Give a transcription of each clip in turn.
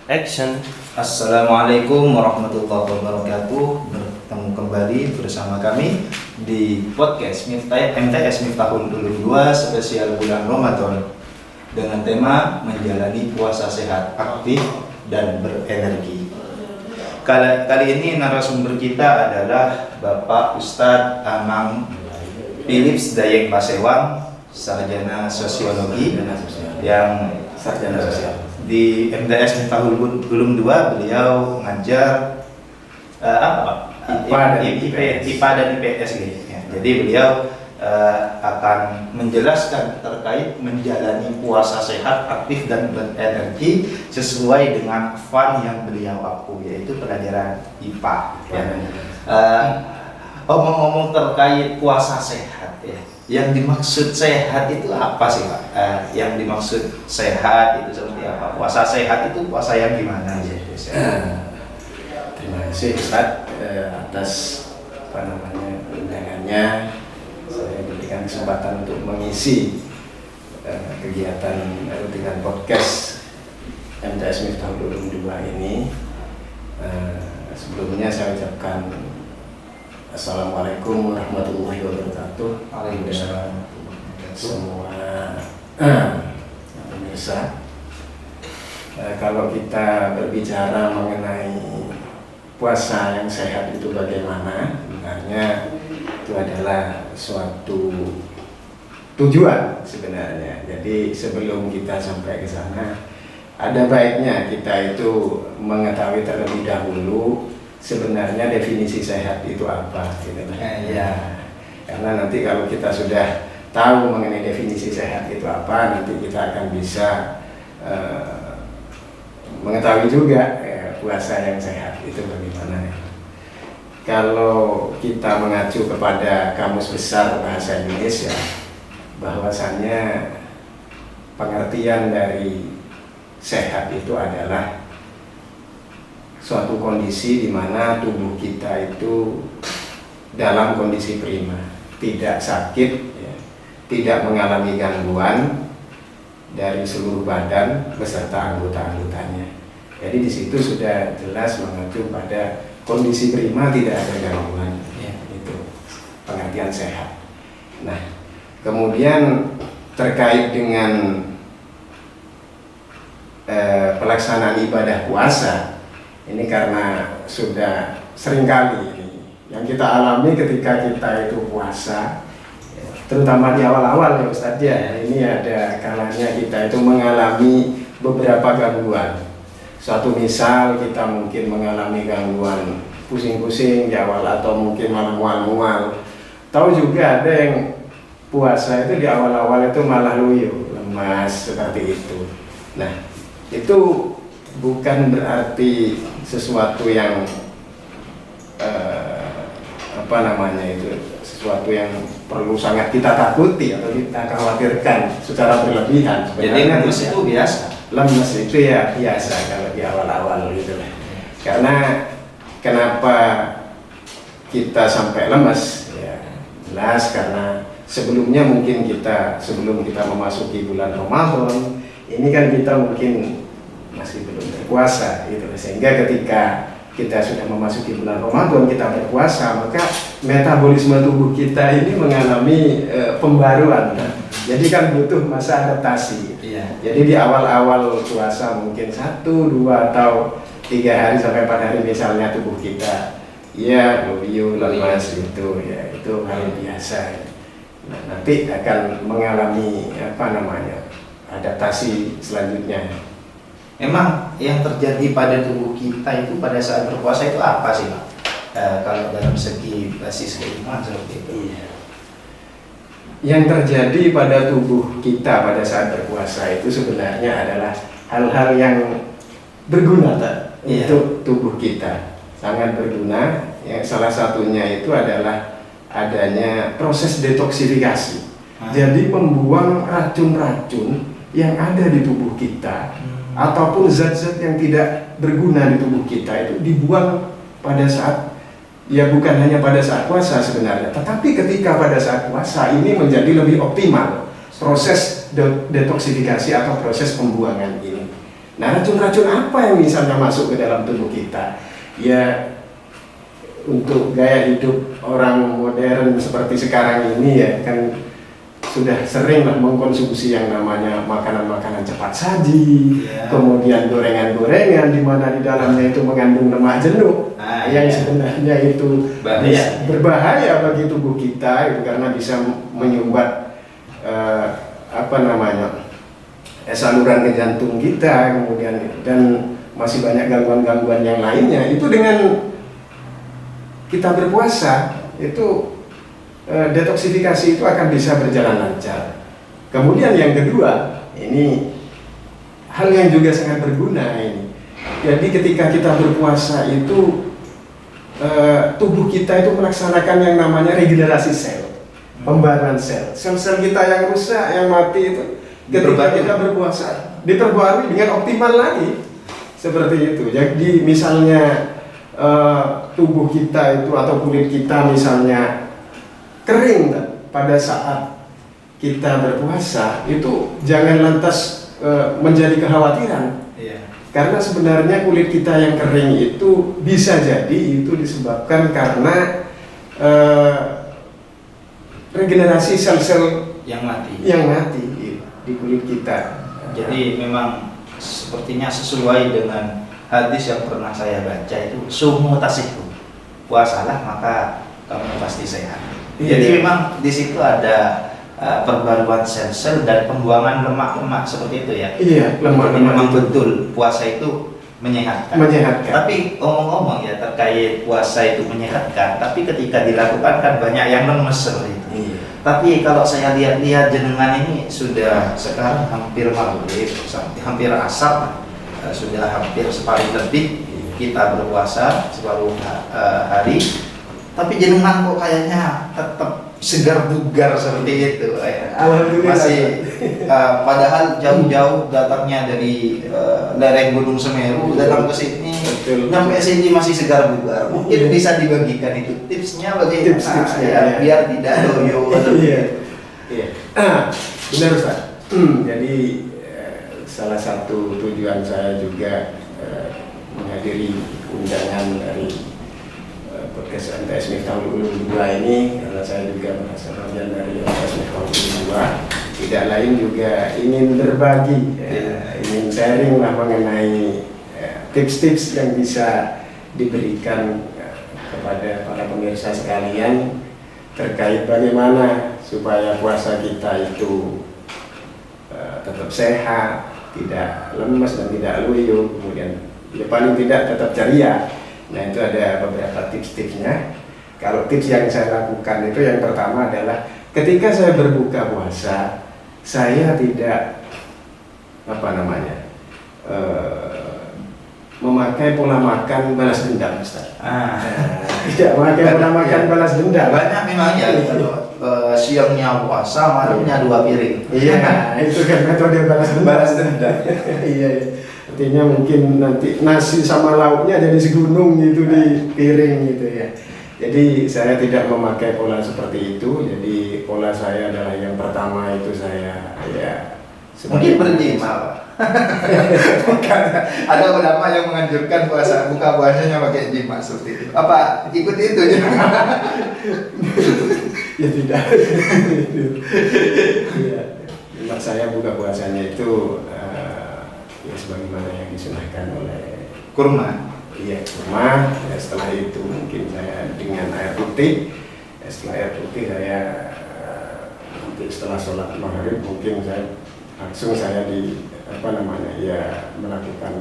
Action. Assalamualaikum warahmatullahi wabarakatuh. Bertemu kembali bersama kami di podcast MTS Miftahul Ulum 2 spesial bulan Ramadan dengan tema menjalani puasa sehat, aktif dan berenergi. Kali ini narasumber kita adalah Bapak Ustadz Amang Philips Dayeng Pasewang, sarjana sosiologi yang Sarjana sosial. di MTS Miftahul Ulum 2. Beliau ngajar IPA dan IPS gitu. Ya. Jadi beliau akan menjelaskan terkait menjalani puasa sehat, aktif dan berenergi sesuai dengan fun yang beliau aku, yaitu pelajaran IPA. Ya. Ngomong-ngomong terkait puasa sehat, ya. Yang dimaksud sehat itu apa sih, Pak? Yang dimaksud sehat itu seperti apa? Puasa sehat itu puasa yang gimana ya? Terima kasih Ustadz atas undangannya. Saya diberikan kesempatan untuk mengisi kegiatan rutingan podcast MTS Miftahul Ulum 2 ini. Sebelumnya saya ucapkan Assalamualaikum warahmatullahi wabarakatuh. Waalaikumsalam. Semua pemirsa, kalau kita berbicara mengenai puasa yang sehat itu bagaimana, sebenarnya itu adalah suatu tujuan sebenarnya. Jadi sebelum kita sampai ke sana, ada baiknya kita itu mengetahui terlebih dahulu sebenarnya definisi sehat itu apa, gitu. Ya, karena nanti kalau kita sudah tahu mengenai definisi sehat itu apa, nanti kita akan bisa mengetahui juga puasa yang sehat itu bagaimana. Kalau kita mengacu kepada Kamus Besar Bahasa Indonesia, bahwasannya pengertian dari sehat itu adalah suatu kondisi di mana tubuh kita itu dalam kondisi prima, tidak sakit, ya, tidak mengalami gangguan dari seluruh badan beserta anggota-anggotanya. Jadi di situ sudah jelas mengacu pada kondisi prima, tidak ada gangguan, ya, itu pengertian sehat. Nah, kemudian terkait dengan pelaksanaan ibadah puasa. Ini karena sudah seringkali ini yang kita alami ketika kita itu puasa, terutama di awal-awal ya Ustadz ya, ini ada kalanya kita itu mengalami beberapa gangguan. Suatu misal kita mungkin mengalami gangguan pusing-pusing di awal atau mungkin malah mual-mual. Tahu juga ada yang puasa itu di awal-awal itu malah loyo, lemas seperti itu. Nah, itu bukan berarti sesuatu yang sesuatu yang perlu sangat kita takuti atau kita khawatirkan secara berlebihan. Jadi lemes itu biasa. Lemes itu ya biasa kalau di awal-awal gitu. Karena kenapa kita sampai lemes? Ya, jelas karena sebelumnya mungkin sebelum kita memasuki bulan Ramadan, ini kan kita mungkin masih belum berpuasa gitu, sehingga ketika kita sudah memasuki bulan Ramadan, kita berpuasa, maka metabolisme tubuh kita ini mengalami pembaruan. Jadi kan butuh masa adaptasi. Iya. Jadi di awal-awal puasa mungkin 1, 2 atau 3 hari sampai 4 hari misalnya tubuh kita ya loyo, lemas gitu ya, itu hal biasa. Nah, nanti akan mengalami adaptasi selanjutnya. Memang yang terjadi pada tubuh kita itu pada saat berpuasa itu apa sih, Pak? Kalau dalam segi basis keilmuan seperti itu. Iya. Yang terjadi pada tubuh kita pada saat berpuasa itu sebenarnya adalah hal-hal yang berguna untuk tubuh kita, sangat berguna. Yang salah satunya itu adalah adanya proses detoksifikasi. Jadi membuang racun-racun yang ada di tubuh kita. Ataupun zat-zat yang tidak berguna di tubuh kita itu dibuang pada saat, ya bukan hanya pada saat puasa sebenarnya, tetapi ketika pada saat puasa ini menjadi lebih optimal proses detoksifikasi atau proses pembuangan ini. Nah, racun-racun apa yang misalnya masuk ke dalam tubuh kita? Ya, untuk gaya hidup orang modern seperti sekarang ini ya kan sudah sering lah mengkonsumsi yang namanya makanan-makanan cepat saji, kemudian gorengan-gorengan di mana di dalamnya itu mengandung lemak jenuh, yang sebenarnya itu berbahaya bagi tubuh kita itu karena bisa menyumbat saluran ke jantung kita, kemudian dan masih banyak gangguan-gangguan yang lainnya. Itu dengan kita berpuasa itu detoksifikasi itu akan bisa berjalan lancar. Kemudian yang kedua, ini hal yang juga sangat berguna ini. Jadi ketika kita berpuasa itu tubuh kita itu melaksanakan yang namanya regenerasi sel, pembaruan sel. Sel-sel kita yang rusak, yang mati itu ketika kita berpuasa diperbarui dengan optimal lagi. Seperti itu. Jadi misalnya tubuh kita itu atau kulit kita misalnya kering pada saat kita berpuasa, itu jangan lantas menjadi kekhawatiran. Karena sebenarnya kulit kita yang kering itu bisa jadi itu disebabkan karena regenerasi sel-sel yang mati di kulit kita. Jadi memang sepertinya sesuai dengan hadis yang pernah saya baca itu, sumu tasihku, puasalah maka kamu pasti sehat. Jadi memang di situ ada perbaruan sel-sel dan pembuangan lemak-lemak seperti itu ya. Lemak-lemak memang betul puasa itu menyehatkan. Tapi omong-omong ya terkait puasa itu menyehatkan, tapi ketika dilakukan kan banyak yang lemes seperti itu. Tapi kalau saya lihat-lihat jenengan ini sudah sekarang hampir maghrib, hampir asar, sudah hampir separuh lebih kita berpuasa separuh hari. Tapi jenengan kok kayaknya tetap segar bugar seperti itu. Masih padahal jauh-jauh datangnya dari lereng Gunung Semeru datang ke sini, sampai sini masih segar bugar. Mungkin bisa dibagikan itu tipsnya bagaimana biar tidak loyo. Benar Ustaz. Jadi salah satu tujuan saya juga menghadiri undangan dari podcast MTS Miftahul Ulum 2 ini, karena saya juga merasa bagian dari MTS Miftahul Ulum 2, tidak lain juga ingin berbagi, ingin sharing lah mengenai tips-tips yang bisa diberikan kepada para pemirsa sekalian terkait bagaimana supaya puasa kita itu tetap sehat, tidak lemas dan tidak loyo, kemudian ya paling tidak tetap ceria. Nah, itu ada beberapa tips-tipsnya. Kalau tips yang saya lakukan itu yang pertama adalah ketika saya berbuka puasa, saya tidak memakai pola makan balas dendam, Ustaz. Tidak memakai pola makan balas dendam. Banyak memang ya kalau siangnya puasa, malamnya 2 piring. Itu kan metode balas dendam. Iya. Artinya mungkin nanti nasi sama lauknya jadi segunung gitu di piring gitu ya. Jadi saya tidak memakai pola seperti itu. Jadi pola saya adalah yang pertama itu saya mungkin berjima. Ada ulama yang menganjurkan buka puasanya pakai jima seperti itu. Apa ikut itu? Ya tidak. Memang saya buka puasanya itu ya sebagaimana yang disunahkan oleh kurma. Kurma. Setelah itu mungkin saya dengan air putih. Setelah air putih saya nanti setelah sholat maghrib mungkin saya langsung melakukan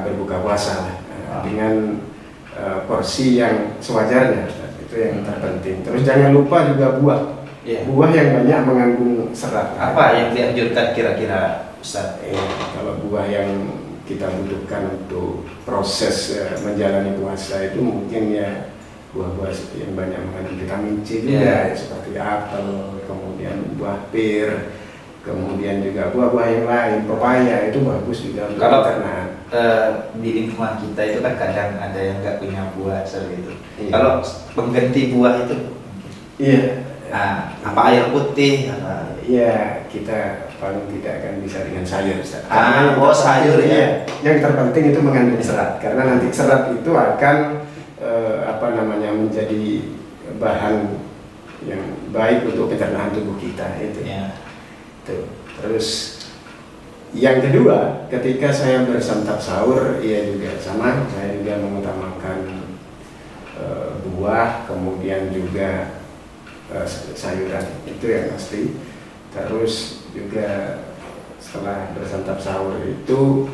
berbuka puasa dengan porsi yang sewajarnya. Itu yang terpenting. Terus jangan lupa juga buah. Buah yang banyak mengandung serat. Apa yang dianjurkan kira-kira Ustaz? Kalau buah yang kita butuhkan untuk proses menjalani puasa itu mungkin ya buah-buah yang banyak mengandung vitamin C juga, seperti apel, kemudian buah pir, kemudian juga buah-buah yang lain, pepaya itu bagus juga. Kalau karena di lingkungan kita itu kan kadang ada yang nggak punya buah seperti itu. Kalau pengganti buah itu? Nah, apa air putih? Apa? Ya, kita paling tidak akan bisa dengan sayur, Ustaz. Sayur ya. Yang terpenting itu mengandung serat, karena nanti serat itu akan menjadi bahan yang baik untuk pencernaan tubuh kita itu. Ya. Tuh. Terus yang kedua, ketika saya bersantap sahur, ya juga sama, saya juga mengutamakan buah, kemudian juga sayuran, itu yang pasti. Terus juga setelah bersantap sahur itu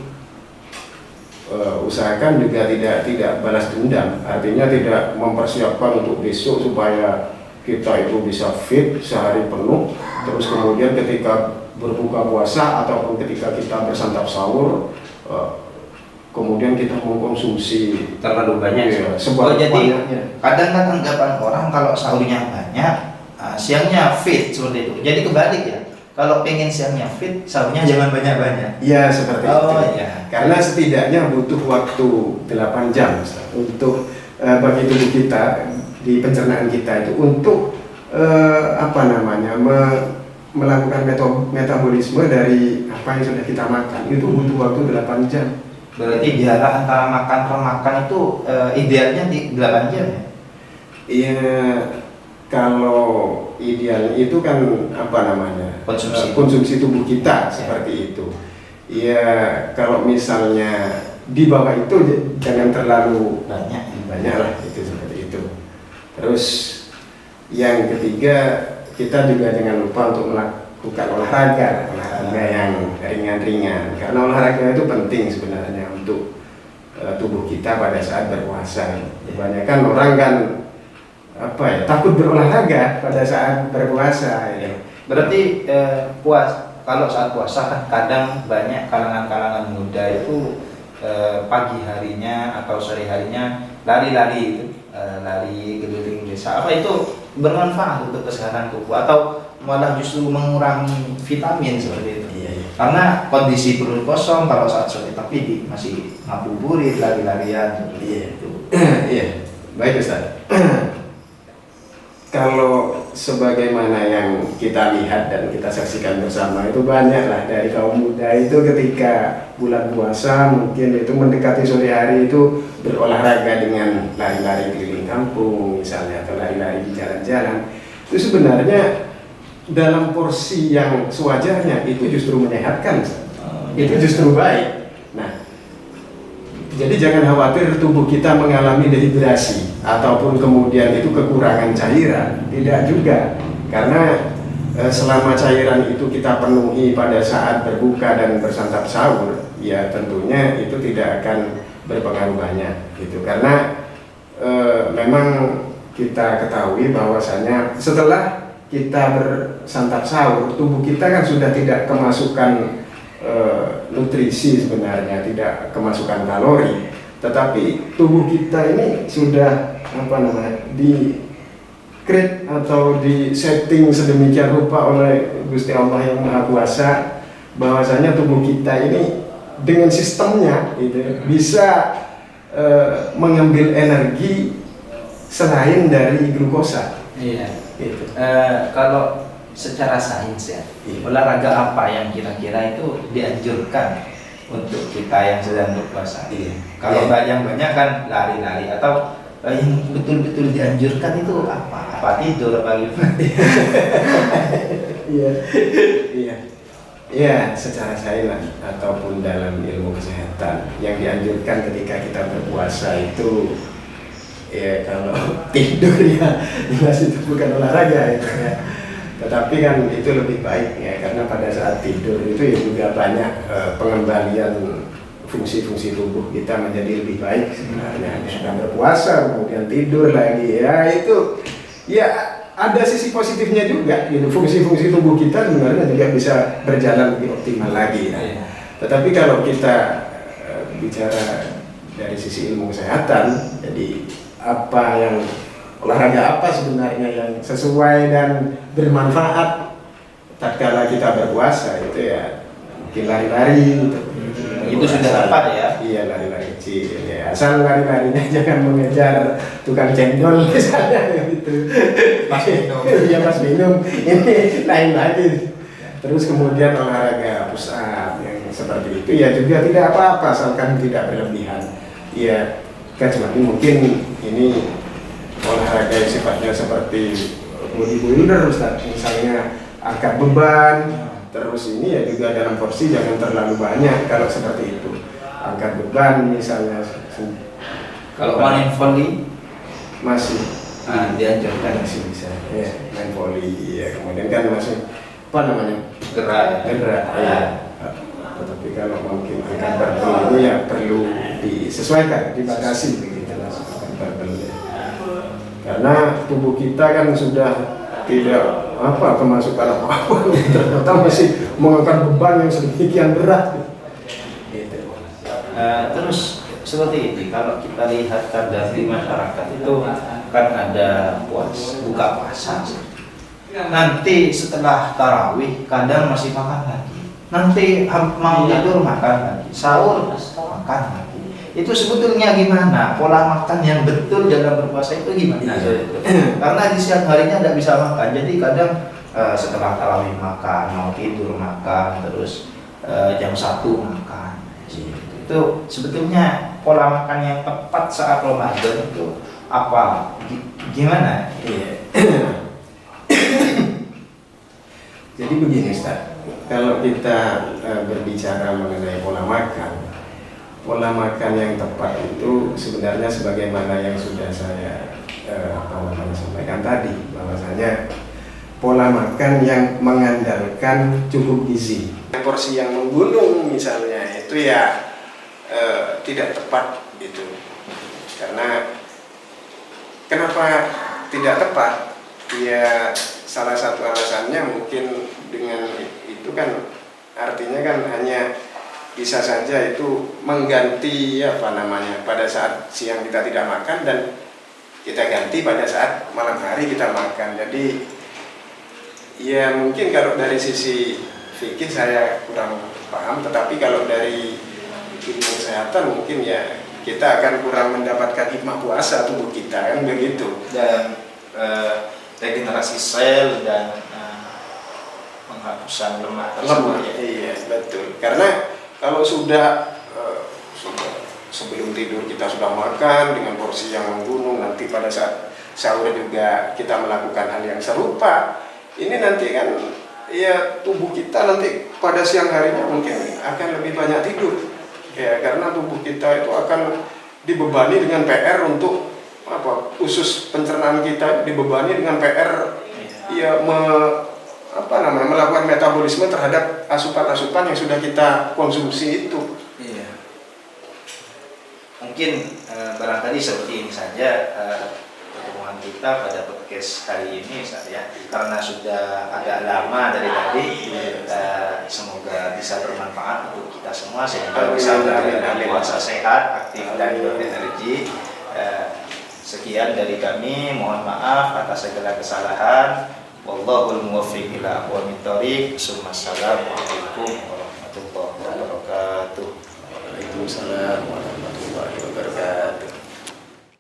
usahakan juga tidak balas dendam, artinya tidak mempersiapkan untuk besok supaya kita itu bisa fit sehari penuh, terus kemudian ketika berbuka puasa ataupun ketika kita bersantap sahur kemudian kita mengkonsumsi terlalu banyak. Ya, Jadi banyaknya. kadang kan anggapan orang kalau sahurnya banyak, siangnya fit seperti itu. Jadi kebalik ya. Kalau pengen siangnya fit, sahurnya jangan banyak-banyak. Iya, seperti itu. Ya. Karena setidaknya butuh waktu 8 jam Ustaz, untuk bagi tubuh kita di pencernaan kita itu untuk melakukan metabolisme dari apa yang sudah kita makan. Itu butuh waktu 8 jam. Berarti jarak antara makan per makan itu idealnya di 8 jam ya? Iya, kalau ideal itu kan konsumsi tubuh kita seperti itu. Iya, kalau misalnya di bawah itu jangan terlalu banyak lah, itu seperti itu. Terus yang ketiga, kita juga jangan lupa untuk melakukan olahraga yang ringan-ringan, karena olahraga itu penting sebenarnya untuk tubuh kita pada saat berpuasa. Kebanyakan orang kan takut berolahraga pada saat berpuasa ya. Berarti kalau saat puasa kan kadang banyak kalangan-kalangan muda itu pagi harinya atau sore harinya lari-lari itu, lari keliling desa. Apa itu bermanfaat untuk kesehatan tubuh atau malah justru mengurangi vitamin seperti itu? Iya. Karena kondisi perut kosong kalau saat sore, tapi masih ngabuburit, lari-larian seperti itu. Iya, baik Ustaz. Kalau sebagaimana yang kita lihat dan kita saksikan bersama, itu banyaklah dari kaum muda itu ketika bulan puasa mungkin itu mendekati sore hari itu berolahraga dengan lari-lari keliling kampung misalnya, atau lari-lari di jalan-jalan. Itu sebenarnya dalam porsi yang sewajarnya itu justru menyehatkan, itu justru baik. Nah, jadi jangan khawatir tubuh kita mengalami dehidrasi ataupun kemudian itu kekurangan cairan, tidak juga. Karena selama cairan itu kita penuhi pada saat berbuka dan bersantap sahur, ya tentunya itu tidak akan berpengaruh banyak gitu. Karena memang kita ketahui bahwasanya setelah kita bersantap sahur, tubuh kita kan sudah tidak kemasukan nutrisi sebenarnya, tidak kemasukan kalori, tetapi tubuh kita ini sudah di create atau di setting sedemikian rupa oleh Gusti Allah yang Maha Kuasa, bahwasanya tubuh kita ini dengan sistemnya gitu, bisa mengambil energi selain dari glukosa. Iya. Gitu. Kalau secara sains ya, olahraga apa yang kira-kira itu dianjurkan untuk kita yang sedang berpuasa? Kalau yang banyak kan lari-lari, atau yang betul-betul dianjurkan itu apa? Apa tidur, apa gimana? Iya, secara sains ataupun dalam ilmu kesehatan yang dianjurkan ketika kita berpuasa itu ya kalau tidur ya jelas itu bukan olahraga itu ya. Tetapi kan itu lebih baik ya, karena pada saat tidur itu ya juga banyak pengembalian fungsi-fungsi tubuh kita menjadi lebih baik sebenarnya. Sudah berpuasa kemudian tidur lagi ya, itu ya ada sisi positifnya juga gitu. Fungsi-fungsi tubuh kita sebenarnya juga bisa berjalan lebih optimal lagi ya. Tetapi kalau kita bicara dari sisi ilmu kesehatan, jadi apa yang olahraga apa sebenarnya yang sesuai dan bermanfaat tatkala kita berpuasa, itu ya mungkin lari-lari gitu. Itu sudah tepat ya. Iya, lari-lari kecil ya, Ya, asal lari-larinya jangan mengejar tukang cendol misalnya gitu. Pas minum. Iya pas minum, ini lain lagi. Terus kemudian olahraga push up yang seperti itu ya juga tidak apa-apa asalkan tidak berlebihan. Ya kecuali mungkin ini olahraga yang sifatnya seperti bodybuilder Ustaz, misalnya angkat beban. Terus ini ya juga dalam porsi jangan terlalu banyak kalau seperti itu. Angkat beban misalnya. Kalau main volley Masih dianjurkan masih bisa ya, main volley ya, kemudian kan masih apa namanya gerak. ya. Tetapi kalau mungkin angkat barbel ini ya perlu disesuaikan, dibatasi begitu lah angkat barbelnya. Karena tubuh kita kan sudah tidak kemasukan apa-apa, ternyata masih mengangkat beban yang sedemikian berat. Gitu. Terus seperti ini, kalau kita lihat kadang di masyarakat itu kan ada buka puasa. Nanti setelah tarawih kadang masih makan lagi. Nanti mau tidur makan lagi, sahur makan lagi. Itu sebetulnya gimana? Pola makan yang betul dalam berpuasa itu gimana? Karena di siang harinya tidak bisa makan, jadi kadang setelah tarawih makan, mau tidur makan, terus jam 1 makan. Itu sebetulnya pola makan yang tepat saat Ramadan itu apa? Gimana? Iya. Jadi begini Ustaz, kalau kita berbicara mengenai pola makan yang tepat itu sebenarnya sebagaimana yang sudah saya sampaikan tadi, bahwasanya pola makan yang mengandalkan cukup gizi. Porsi yang menggunung misalnya itu ya tidak tepat gitu. Karena kenapa tidak tepat? Ya salah satu alasannya mungkin dengan itu kan artinya kan hanya bisa saja itu mengganti pada saat siang kita tidak makan dan kita ganti pada saat malam hari kita makan. Jadi ya mungkin kalau dari sisi fikih saya kurang paham, tetapi kalau dari ilmu kesehatan mungkin ya kita akan kurang mendapatkan hikmah puasa tubuh kita kan begitu. Dan regenerasi sel dan penghapusan lemak tersebut. Iya betul. Karena kalau sudah sebelum tidur kita sudah makan dengan porsi yang menggunung, nanti pada saat sahur juga kita melakukan hal yang serupa, ini nanti kan ya tubuh kita nanti pada siang harinya mungkin akan lebih banyak tidur ya, karena tubuh kita itu akan dibebani dengan PR untuk usus pencernaan kita dibebani dengan PR ya melakukan metabolisme terhadap asupan-asupan yang sudah kita konsumsi itu. Iya. Mungkin barangkali seperti ini saja pertemuan kita pada podcast kali ini saya, karena sudah agak lama dari tadi. Semoga bisa bermanfaat untuk kita semua sehingga bisa menjalani puasa sehat, aktif dan berenergi. Sekian dari kami, mohon maaf atas segala kesalahan. Wallahul muwaffiq ila aqwamit thoriq. Assalamualaikum warahmatullahi wabarakatuh. Waalaikumsalam.